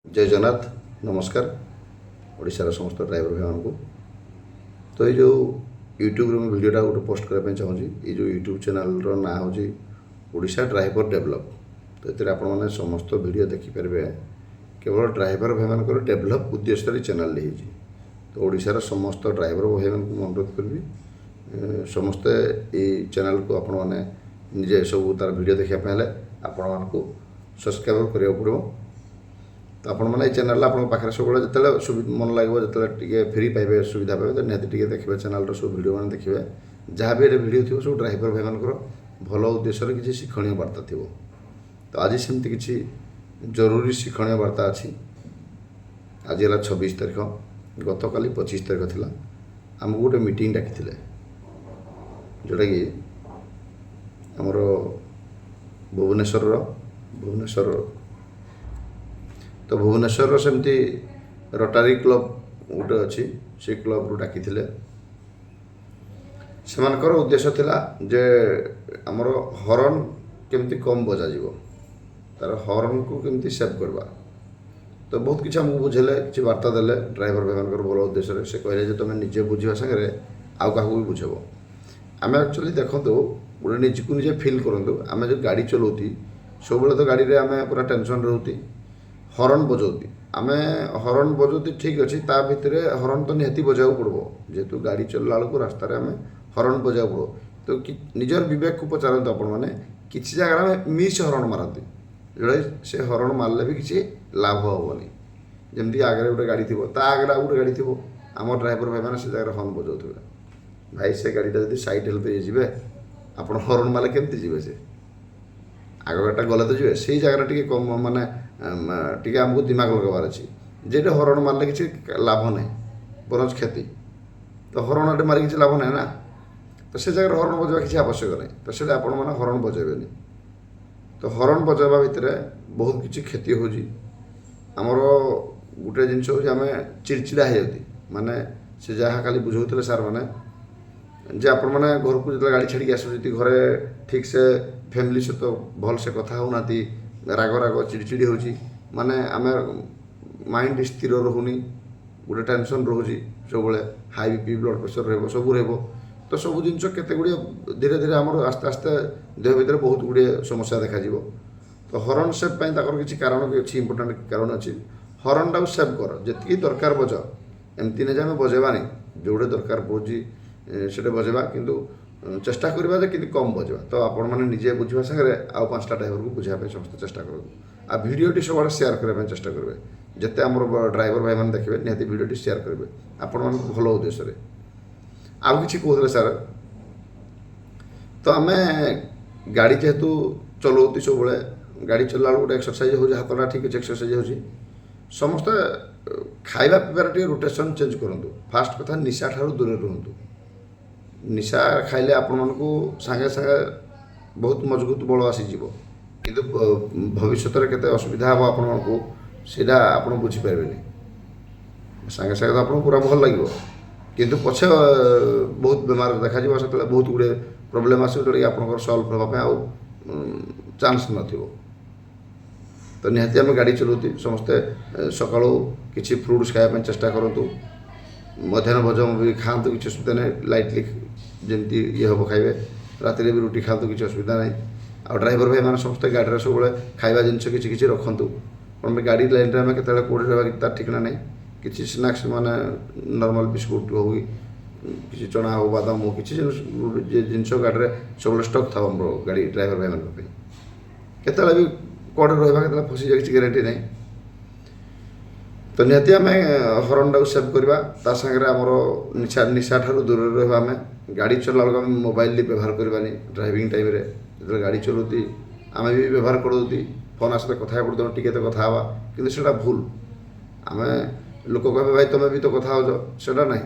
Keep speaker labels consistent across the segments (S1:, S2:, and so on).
S1: जय जगन्नाथ नमस्कार ओडिशार समस्त ड्राइवर भाई मानक तो ये जो यूट्यूब में वीडियोटा गोटे पोस्ट करने चाहिए ये जो यूट्यूब चैनल ना हूँ ओडिशा ड्राइवर डेभलप तो ये आपने समस्त वीडियो देखिपारे केवल ड्राइवर भाई मान डेभलप उद्देश्य चैनल तो ओडिशार समस्त ड्राइवर भाई मान अनुरोध करी समस्ते ये चैनल को आपण मैंने निजे सब तार वीडियो देखापी आपण मानक सब्सक्राइब करा पड़ो तो आपण मैंने चैनल पाखे सब जो मन लगे जो फ्री पाइबे सुविधा पाइबे तो निहती देखिए चैनल सब वीडियो मैंने देखिए जहाँ भी ये वीडियो थी सब ड्राइवर भाई मान भल उद्देश्य किसी शिक्षणीय वार्ता थी तो आज सेमती किसी जरूरी शिक्षणीय वार्ता अच्छी आज है 26 तारीख गत काली 25 तारीख थी आमको गोटे मीटिंग डाकी जोटा कि आमर भुवनेश्वर तो भुवनेश्वर सेमती रोटारी क्लब गोटे अच्छी से क्लब रू डाकी सेमानकर उद्देश्य थिला जे आमर हॉर्न केमती कम बजा जीवो तार हॉर्न को केमती सेव करवा तो बहुत किसी आमको बुझेले कि वार्ता देले ड्राइवर भाई मान भल उद्देश्य से कहले तुम निजे बुझा सागर आउ क्या भी बुझेब आम एक्चुअली देखो गोटे निजक निजे फिल करूँ आम जो गाड़ी चलाऊती सब तो गाड़ी में आम पूरा टेंशन रोती हॉर्न बजाऊती आम हॉर्न बजाऊती ठीक अच्छे ता भितर हॉर्न तो निहाती बजाऊ पड़ो जेहेतु गाड़ी चलला बेलू रास्तार आम हॉर्न बजाऊ पड़ो तो निजर विवेक को पचारत आपण मैंने किसी जगह मिस हॉर्न मारती जोड़ा से हॉर्न मारले भी किसी लाभ हेनी जमती आगे गोटे गाड़ी थी आगे गोटे गाड़ी थी आम ड्राइवर भाई मैंने से जगह हॉर्न बजाऊ भाई से गाड़ीटा जब सैड हेल्थ ये जी आप हॉर्न मारे केमती जी से आग गाड़ीटा गले तो जी से जगह टी कम माने टी आमको दिमाग लगार अच्छी जेटे हॉर्न मारले किसी लाभ ना बरंज क्षति तो हॉर्न मारे किसी लाभ ना ना तो से जगह हॉर्न बजावा किसी आवश्यक नहीं तो से आपण मैंने हॉर्न बजेबे तो हॉर्न बजावा भितर बहुत किसी क्षति होमर गोटे जिनस हूँ आम चिड़चिड़ा हो माने से जहाँ खाली बुझाते सार मैंने जे आपण मैंने घर को जो गाड़ी छाड़ी आसुँच घरे ठीक से फैमिली सहित भल से कथा होना राग राग चिड़चिड़ी हो माने आम माइंड स्थिर रोनी गोटे टेंशन रोचे सब हाई बीपी ब्लड प्रेसर सब तो सब जिन केते गुड़े धीरे धीरे आम आस्ते आस्ते देह भितर बहुत गुड़े समस्या देखा तो हॉर्न सेव किसी कारण भी अच्छी इंपोर्टेंट कारण अच्छी हॉर्न टाक सेव कर जी दरकार बज एमती नहीं आम बजेबा नहीं जोड़े दरकार पड़ी से बजेबा किंतु चेष्टा करवा कि कम बजेबा तो आपण मैंने निजे बुझा सागर आउ 5टा ड्राइवर को बुझापी समस्त चेष्टा करूँ आ भिडियोटी सब शेयर करने चेष्टा करेंगे जिते आम ड्राइवर भाई मैंने देखिए निहती भिडियोटी शेयर करेंगे आपण मान भल उद्देश्य आउ कि कहते सार तो आम गाड़ी जेहेतु चलाऊती सब गाड़ी चलला गोटे एक्सरसाइज हो हाथटा ठीक अच्छे एक्सरसाइज हो समस्त खाଇବା पीबार टे रोटेशन चेंज करूँ फास्ट कथा निशा ठार दूर रुहतु निशा खाइले आपण मानक सागे सागे बहुत मजबूत बल आसीज कि भविष्य केते असुविधा हम आपण मानक सीधा आप बुझीपारे सागे सागे तो आपको पूरा भल लगे किंतु पछे बहुत बेमार देखा से बहुत गुड़े प्रोब्लेम आस जोटा कि आप सल्व करवाई आउ चांस न तो निहाती आम गाड़ी चलाऊती समस्ते सका किसी फ्रुट्स खायापी चेष्टा करूँ मध्याह्न भोजन भी खातु किसी असुविधा नहीं लाइटली जमी ये हम खाइबे राति भी रुटी खातु किसी असुविधा नहीं आ ड्राइवर भाई मैंने समस्त गाड़ी सब खाଇବା जिनस किसी रखु कौन गाड़ी लाइन में आम के कौड़ी रहा तार ठिकना नहीं किसी स्नाक्स माने नॉर्मल बिस्कुट हो किसी चना हो बादाम हो किसी जिनस गाड़ी में सब स्टक था गाड़ी ड्राइवर भाई मानी केतला भी कौड़े रहा के फसी जाए किसी ग्यारंटी नहीं तो निहती आम हॉर्न टाक सेव करवा सागर आमर निशा निशा ठार दूर रहा आम गाड़ी चलला बेलू आम मोबाइल व्यवहार करवानी ड्राइविंग टाइम जो गाड़ी चलाऊती आम भी व्यवहार करदे फोन आसते कथा पड़ो टी कथा कि भूल आम लोक कहे भाई तुम्हें भी तो कथा हो ना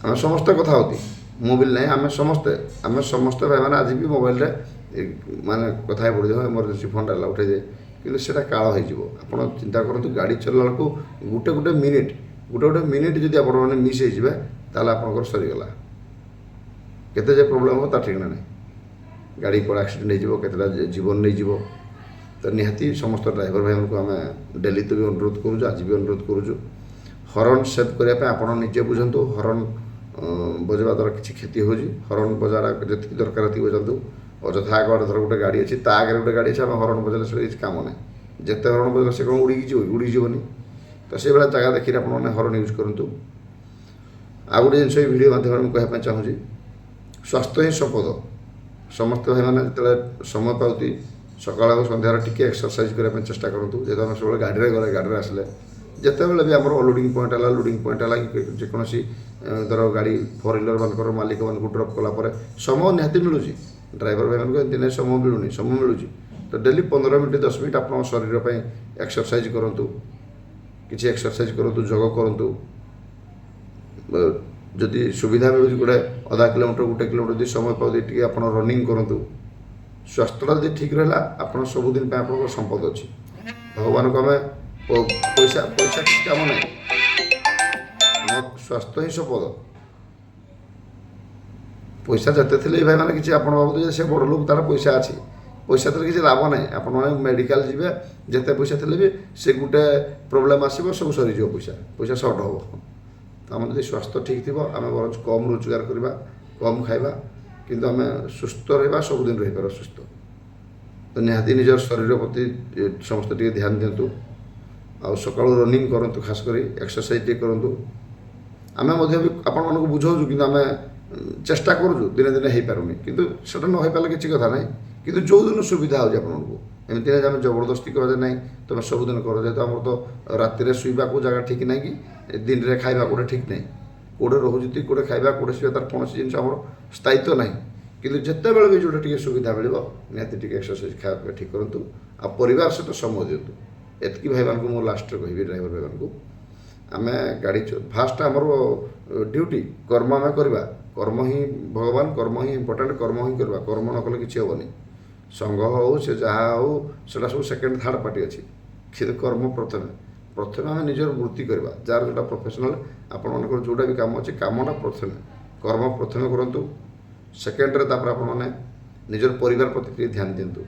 S1: आम समस्ते कथा होती मोबाइल नहीं आम समस्ते भाई मैंने आज भी मोबाइल माने कथा पड़ो इमरजेंसी फोन उठे दे कि काल हो चिंता करूँ गाड़ी चलला बेलू गोटे गोटे मिनिट जब आप मिस होता आप सरीगला केते जे प्रोब्लेम हो ठीक ना नहीं गाड़ी कौन एक्सीडेंट हो जीवन नहीं जीव ତ ନିହାତି ସମସ୍ତ ଡ୍ରାଇଭର ଭାଇମାନଙ୍କୁ ଆମେ ଡେଲି ତ ବି ଅନୁରୋଧ କରୁଛୁ, ଆଜି ବି ଅନୁରୋଧ କରୁଛୁ, ହର୍ନ ସେଭ୍ କରିବା ପାଇଁ ଆପଣ ନିଜେ ବୁଝନ୍ତୁ। ହର୍ନ ବଜାଇବା ଦ୍ୱାରା କିଛି କ୍ଷତି ହେଉଛି। ହର୍ନ ବଜାଟା ଯେତିକି ଦରକାର ସେତିକି ବଜାନ୍ତୁ। ଅଯଥା ଆଗରେ ଧର ଗୋଟେ ଗାଡ଼ି ଅଛି, ତା ଆଗରେ ଗୋଟେ ଗାଡ଼ି ଅଛି, ଆମେ ହର୍ନ ବଜାଇଲେ ସେଟା କିଛି କାମ ନାହିଁ। ଯେତେ ହର୍ନ ବଜାଇଲେ ସେ କ'ଣ ଉଡ଼ିକି ଯିବ, ଉଡ଼ିଯିବନି। ତ ସେଇଭଳିଆ ଜାଗା ଦେଖିକି ଆପଣମାନେ ହର୍ନ ୟୁଜ୍ କରନ୍ତୁ। ଆଉ ଗୋଟେ ଜିନିଷ ଏଇ ଭିଡ଼ିଓ ମାଧ୍ୟମରେ ମୁଁ କହିବା ପାଇଁ ଚାହୁଁଛି, ସ୍ୱାସ୍ଥ୍ୟ ହିଁ ସମ୍ପଦ। ସମସ୍ତ ଭାଇମାନେ ଯେତେବେଳେ ସମୟ ପାଉଛନ୍ତି ସକାଳ ଆଉ ସନ୍ଧ୍ୟାରେ ଟିକେ ଏକ୍ସରସାଇଜ୍ କରିବା ପାଇଁ ଚେଷ୍ଟା କରନ୍ତୁ। ଯେହେତୁ ଆମେ ସବୁବେଳେ ଗାଡ଼ିରେ ଗଲେ, ଗାଡ଼ିରେ ଆସିଲେ, ଯେତେବେଳେ ବି ଆମର ଲୋଡ଼ିଂ ପଏଣ୍ଟ ହେଲା, ଲୋଡ଼ିଂ ପଏଣ୍ଟ ହେଲା କି ଯେକୌଣସି ଧର ଗାଡ଼ି ଫୋର୍ ହ୍ୱିଲର ମାନଙ୍କର ମାଲିକମାନଙ୍କୁ ଡ୍ରପ୍ କଲା ପରେ ସମୟ ନିହାତି ମିଳୁଛି। ଡ୍ରାଇଭର ଭାଇମାନଙ୍କୁ ଏମିତି ନାହିଁ ସମୟ ମିଳୁନି, ସମୟ ମିଳୁଛି। ତ ଡେଲି 15 ମିନିଟ୍ 10 ମିନିଟ୍ ଆପଣଙ୍କ ଶରୀର ପାଇଁ ଏକ୍ସରସାଇଜ୍ କରନ୍ତୁ, କିଛି ଏକ୍ସରସାଇଜ୍ କରନ୍ତୁ, ଯୋଗ କରନ୍ତୁ। ଯଦି ସୁବିଧା ମିଳୁଛି ଗୋଟେ ଅଧା କିଲୋମିଟର 1 କିଲୋମିଟର ଯଦି ସମୟ ପାଉଛନ୍ତି ଟିକେ ଆପଣ ରନିଂ କରନ୍ତୁ। ସ୍ୱାସ୍ଥ୍ୟଟା ଯଦି ଠିକ୍ ରହିଲା, ଆପଣ ସବୁଦିନ ପାଇଁ ଆପଣଙ୍କର ସମ୍ପଦ ଅଛି। ଭଗବାନଙ୍କୁ ଆମେ ପଇସା କିଛି କାମ ନାହିଁ, ଆମ ସ୍ୱାସ୍ଥ୍ୟ ହିଁ ସମ୍ପଦ। ପଇସା ଯେତେ ଥିଲେ ବି ଭାଇମାନେ କିଛି ଆପଣ ଭାବୁଥିବେ ଯେ ସେ ବଡ଼ ଲୋକ ତାର ପଇସା ଅଛି, ପଇସା ଥିଲେ କିଛି ଲାଭ ନାହିଁ। ଆପଣମାନେ ମେଡ଼ିକାଲ ଯିବେ, ଯେତେ ପଇସା ଥିଲେ ବି ସେ ଗୋଟେ ପ୍ରୋବ୍ଲେମ୍ ଆସିବ, ସବୁ ସରିଯିବ, ପଇସା ସର୍ଟ ହେବ। ତ ଆମର ଯଦି ସ୍ୱାସ୍ଥ୍ୟ ଠିକ୍ ଥିବ, ଆମେ ବରଂ କମ୍ ରୋଜଗାର କରିବା, କମ୍ ଖାଇବା, କିନ୍ତୁ ଆମେ ସୁସ୍ଥ ରହିବା, ସବୁଦିନ ରହିପାରିବା ସୁସ୍ଥ। ତ ନିହାତି ନିଜର ଶରୀର ପ୍ରତି ସମସ୍ତେ ଟିକେ ଧ୍ୟାନ ଦିଅନ୍ତୁ। ଆଉ ସକାଳୁ ରନିଂ କରନ୍ତୁ, ଖାସ୍ କରି ଏକ୍ସରସାଇଜ୍ ଟିକେ କରନ୍ତୁ। ଆମେ ମଧ୍ୟ ବି ଆପଣମାନଙ୍କୁ ବୁଝାଉଛୁ, କିନ୍ତୁ ଆମେ ଚେଷ୍ଟା କରୁଛୁ, ଦିନେ ଦିନେ ହେଇପାରୁନି। କିନ୍ତୁ ସେଟା ନ ହେଇପାରିଲେ କିଛି କଥା ନାହିଁ, କିନ୍ତୁ ଯେଉଁଦିନ ସୁବିଧା ହେଉଛି ଆପଣଙ୍କୁ, ଏମିତି ନାହିଁ ଯେ ଆମେ ଜବରଦସ୍ତି କରିବା ଯେ ନାହିଁ ତୁମେ ସବୁଦିନ କର। ଯେହେତୁ ଆମର ତ ରାତିରେ ଶୋଇବାକୁ ଜାଗା ଠିକ୍ ନାହିଁ କି ଦିନରେ ଖାଇବା ଗୋଟେ ଠିକ୍ ନାହିଁ, କେଉଁଠି ରହୁଛି କେଉଁଠି ଖାଇବା, କେଉଁଠି ଶୋଇବା, ତାର କୌଣସି ଜିନିଷ ଆମର ସ୍ଥାୟିତ୍ୱ ନାହିଁ। କିନ୍ତୁ ଯେତେବେଳେ ବି ଯେଉଁଟା ଟିକେ ସୁବିଧା ମିଳିବ ନିହାତି ଟିକେ ଏକ୍ସରସାଇଜ୍ ଖାଇବା ପିଇବା ଠିକ୍ କରନ୍ତୁ, ଆଉ ପରିବାର ସହିତ ସମୟ ଦିଅନ୍ତୁ। ଏତିକି ଭାଇମାନଙ୍କୁ ମୁଁ ଲାଷ୍ଟରେ କହିବି, ଡ୍ରାଇଭର ଭାଇମାନଙ୍କୁ। ଆମେ ଗାଡ଼ି ଫାଷ୍ଟ ଆମର ଡ୍ୟୁଟି କର୍ମ ଆମେ କରିବା, କର୍ମ ହିଁ ଭଗବାନ, କର୍ମ ହିଁ ଇମ୍ପୋର୍ଟାଣ୍ଟ, କର୍ମ ହିଁ କରିବା। କର୍ମ ନ କଲେ କିଛି ହେବନି। ସଂଘ ହେଉ, ସେ ଯାହା ହେଉ, ସେଟା ସବୁ ସେକେଣ୍ଡ ଥାର୍ଡ଼ ପାର୍ଟି ଅଛି, କିନ୍ତୁ କର୍ମ ପ୍ରଥମେ ଆମେ ନିଜର ବୃତ୍ତି କରିବା। ଯାହାର ଯେଉଁଟା ପ୍ରଫେସନାଲ୍, ଆପଣମାନଙ୍କର ଯେଉଁଟା ବି କାମ ଅଛି, କାମଟା ପ୍ରଥମେ, କର୍ମ ପ୍ରଥମେ କରନ୍ତୁ, ସେକେଣ୍ଡରେ ତାପରେ ଆପଣମାନେ ନିଜର ପରିବାର ପ୍ରତି ଟିକେ ଧ୍ୟାନ ଦିଅନ୍ତୁ।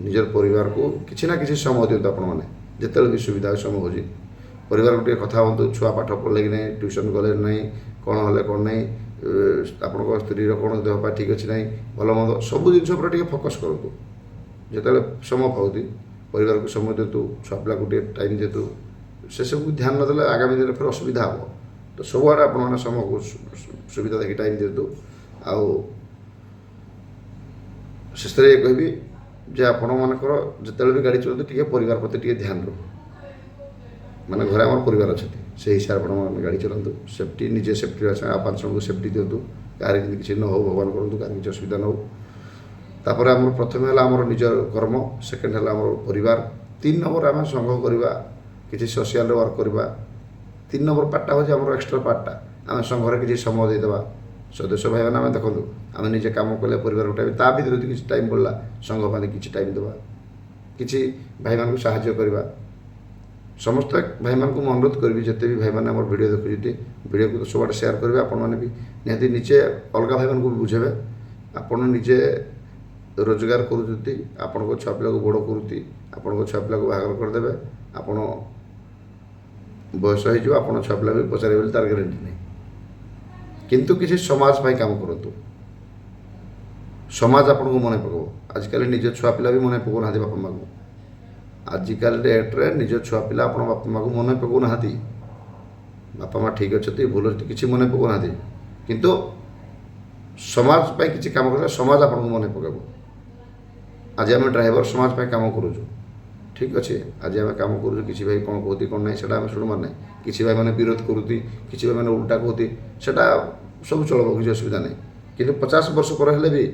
S1: ନିଜର ପରିବାରକୁ କିଛି ନା କିଛି ସମୟ ଦିଅନ୍ତୁ। ଆପଣମାନେ ଯେତେବେଳେ ବି ସୁବିଧା ସମୟ ହେଉଛି ପରିବାରକୁ ଟିକେ କଥା ହୁଅନ୍ତୁ। ଛୁଆ ପାଠ ପଢ଼ିଲେ କି ନାହିଁ, ଟ୍ୟୁସନ୍ ଗଲେ ନାହିଁ, କ'ଣ ହେଲେ କ'ଣ ନାହିଁ, ଆପଣଙ୍କ ସ୍ତ୍ରୀର କ'ଣ ଦେହ ପା ଠିକ୍ ଅଛି ନାହିଁ, ଭଲ ମନ୍ଦ ସବୁ ଜିନିଷ ଉପରେ ଟିକେ ଫୋକସ୍ କରନ୍ତୁ। ଯେତେବେଳେ ସମୟ ପାଉଛନ୍ତି ପରିବାରକୁ ସମୟ ଦିଅନ୍ତୁ, ଛୁଆ ପିଲାକୁ ଟିକେ ଟାଇମ୍ ଦିଅନ୍ତୁ। ସେସବୁକୁ ଧ୍ୟାନ ନ ଦେଲେ ଆଗାମୀ ଦିନରେ ଫେର ଅସୁବିଧା ହେବ। ତ ସବୁଆଡ଼େ ଆପଣମାନେ ସମୟକୁ ସୁବିଧା ଦେଖି ଟାଇମ୍ ଦିଅନ୍ତୁ। ଆଉ ଶେଷରେ କହିବି ଯେ ଆପଣମାନଙ୍କର ଯେତେବେଳେ ବି ଗାଡ଼ି ଚଳାନ୍ତୁ ଟିକେ ପରିବାର ପ୍ରତି ଟିକେ ଧ୍ୟାନ ରହୁ। ମାନେ ଘରେ ଆମର ପରିବାର ଅଛନ୍ତି, ସେହି ହିସାବରେ ଆପଣମାନେ ଗାଡ଼ି ଚଳାନ୍ତୁ। ସେଫ୍ଟି ନିଜେ ସେଫ୍ଟି ରହିବା ସାଙ୍ଗେ ଆଉ 5 ଜଣଙ୍କୁ ସେଫ୍ଟି ଦିଅନ୍ତୁ। କାହାର ଯେମିତି କିଛି ନ ହେଉ, ଭଗବାନ କରନ୍ତୁ, କାହାର କିଛି ଅସୁବିଧା ନ ହେଉ। ତାପରେ ଆମର ପ୍ରଥମେ ହେଲା ଆମର ନିଜ କର୍ମ, ସେକେଣ୍ଡ ହେଲା ଆମର ପରିବାର, 3 ନମ୍ବର ଆମେ ସଂଘ କରିବା, କିଛି ସୋସିଆଲ ୱାର୍କ କରିବା। 3 ନମ୍ବର ପାର୍ଟଟା ହେଉଛି ଆମର ଏକ୍ସଟ୍ରା ପାର୍ଟଟା, ଆମେ ସଂଘରେ କିଛି ସମୟ ଦେଇଦେବା। ସଦସ୍ୟ ଭାଇମାନେ ଆମେ ଦେଖନ୍ତୁ, ଆମେ ନିଜେ କାମ କଲେ ପରିବାରକୁ ଟାଇମ୍, ତା ଭିତରେ ଯଦି କିଛି ଟାଇମ୍ ପଡ଼ିଲା ସଂଘ ପାଇଁ କିଛି ଟାଇମ୍ ଦେବା, କିଛି ଭାଇମାନଙ୍କୁ ସାହାଯ୍ୟ କରିବା। ସମସ୍ତ ଭାଇମାନଙ୍କୁ ମୁଁ ଅନୁରୋଧ କରିବି, ଯେତେ ବି ଭାଇମାନେ ଆମର ଭିଡ଼ିଓ ଦେଖୁଛନ୍ତି, ଭିଡ଼ିଓକୁ ତ ସବୁଆଡ଼େ ସେୟାର କରିବେ। ଆପଣମାନେ ବି ନିହାତି ନିଜେ ଅଲଗା ଭାଇମାନଙ୍କୁ ବି ବୁଝେଇବେ। ଆପଣ ନିଜେ ରୋଜଗାର କରୁଛନ୍ତି, ଆପଣଙ୍କ ଛୁଆ ପିଲାକୁ ବଡ଼ କରୁଛନ୍ତି, ଆପଣଙ୍କ ଛୁଆ ପିଲାକୁ ବାହାଘର କରିଦେବେ, ଆପଣ ବୟସ ହେଇଯିବ, ଆପଣ ଛୁଆ ପିଲା ବି ପଚାରିବେ ବୋଲି ତାର ଗ୍ୟାରେଣ୍ଟି ନାହିଁ। କିନ୍ତୁ କିଛି ସମାଜ ପାଇଁ କାମ କରନ୍ତୁ, ସମାଜ ଆପଣଙ୍କୁ ମନେ ପକାଇବ। ଆଜିକାଲି ନିଜ ଛୁଆ ପିଲା ବି ମନେ ପକାଉନାହାନ୍ତି ବାପା ମାଆକୁ। ଆଜିକାଲି ଡେଟ୍ରେ ନିଜ ଛୁଆ ପିଲା ଆପଣ ବାପା ମାଆକୁ ମନେ ପକାଉନାହାନ୍ତି। ବାପା ମାଆ ଠିକ୍ ଅଛନ୍ତି, ଭୁଲ ଅଛନ୍ତି, କିଛି ମନେ ପକାଉନାହାନ୍ତି। କିନ୍ତୁ ସମାଜ ପାଇଁ କିଛି କାମ କଲେ ସମାଜ ଆପଣଙ୍କୁ ମନେ ପକାଇବ। ଆଜି ଆମେ ଡ୍ରାଇଭର ସମାଜ ପାଇଁ କାମ କରୁଛୁ, ଠିକ୍ ଅଛି। ଆଜି ଆମେ କାମ କରୁଛୁ, କିଛି ଭାଇ କ'ଣ କହୁନ୍ତି କ'ଣ ନାହିଁ ସେଇଟା ଆମେ ଶୁଣିବାର ନାହିଁ। କିଛି ଭାଇମାନେ ବିରୋଧ କରୁଛନ୍ତି, କିଛି ଭାଇମାନେ ଉଲ୍ଟା କହୁଛନ୍ତି, ସେଇଟା ସବୁ ଚଳିବ, କିଛି ଅସୁବିଧା ନାହିଁ। କିନ୍ତୁ 50 ବର୍ଷ ପରେ ହେଲେ ବି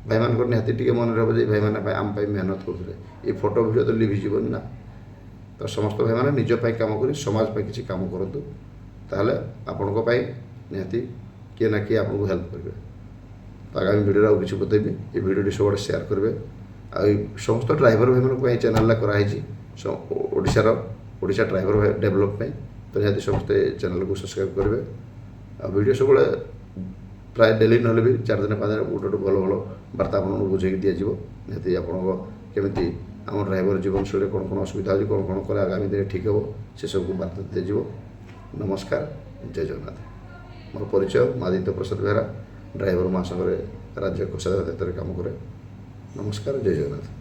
S1: ଭାଇମାନଙ୍କର ନିହାତି ଟିକେ ମନେ ରହିବ ଯେ ଭାଇମାନେ ଆମ ପାଇଁ ମେହନତ କରୁଥିଲେ। ଏ ଫଟୋ ଭିଡ଼ିଓ ତ ଲିଭିଯିବନି ନା। ତ ସମସ୍ତ ଭାଇମାନେ ନିଜ ପାଇଁ କାମ କରି ସମାଜ ପାଇଁ କିଛି କାମ କରନ୍ତୁ, ତାହେଲେ ଆପଣଙ୍କ ପାଇଁ ନିହାତି କିଏ ନା କିଏ ଆପଣଙ୍କୁ ହେଲ୍ପ କରିବେ। ତ ଆଗାମୀ ଭିଡ଼ିଓରେ ଆଉ କିଛି ବତେଇବି, ଏ ଭିଡ଼ିଓଟି ସବୁଆଡ଼େ ସେୟାର କରିବେ। ଆଉ ଏଇ ସମସ୍ତ ଡ୍ରାଇଭର ଭାଇମାନଙ୍କ ପାଇଁ ଚ୍ୟାନେଲଟା କରାହେଇଛି, ଓଡ଼ିଶା ଡ୍ରାଇଭର ଡେଭଲପ୍ ପାଇଁ। ତ ନିହାତି ସମସ୍ତେ ଚ୍ୟାନେଲକୁ ସବସ୍କ୍ରାଇବ୍ କରିବେ। ଆଉ ଭିଡ଼ିଓ ସବୁବେଳେ ପ୍ରାୟ ଡେଲି ନହେଲେ ବି 4 ଦିନ 5 ଦିନ ଗୋଟେ ଭଲ ଭଲ ବାର୍ତ୍ତା ଆପଣଙ୍କୁ ବୁଝେଇକି ଦିଆଯିବ। ନିହାତି ଆପଣଙ୍କ କେମିତି ଆମ ଡ୍ରାଇଭର ଜୀବନଶୈଳୀରେ କ'ଣ କ'ଣ ଅସୁବିଧା ହେଉଛି, କ'ଣ କ'ଣ କଲେ ଆଗାମୀ ଦିନରେ ଠିକ୍ ହେବ, ସେସବୁକୁ ବାର୍ତ୍ତା ଦିଆଯିବ। ନମସ୍କାର, ଜୟ ଜଗନ୍ନାଥ। ମୋର ପରିଚୟ ଆଦିତ୍ୟ ପ୍ରସାଦ ବେହେରା, ଡ୍ରାଇଭର ମହାସଂଘରେ ରାଜ୍ୟ କୋଷାଧ୍ୟକ୍ଷରେ କାମ କରେ। ନମସ୍କାର, ଜୟ ଜଗନ୍ନାଥ।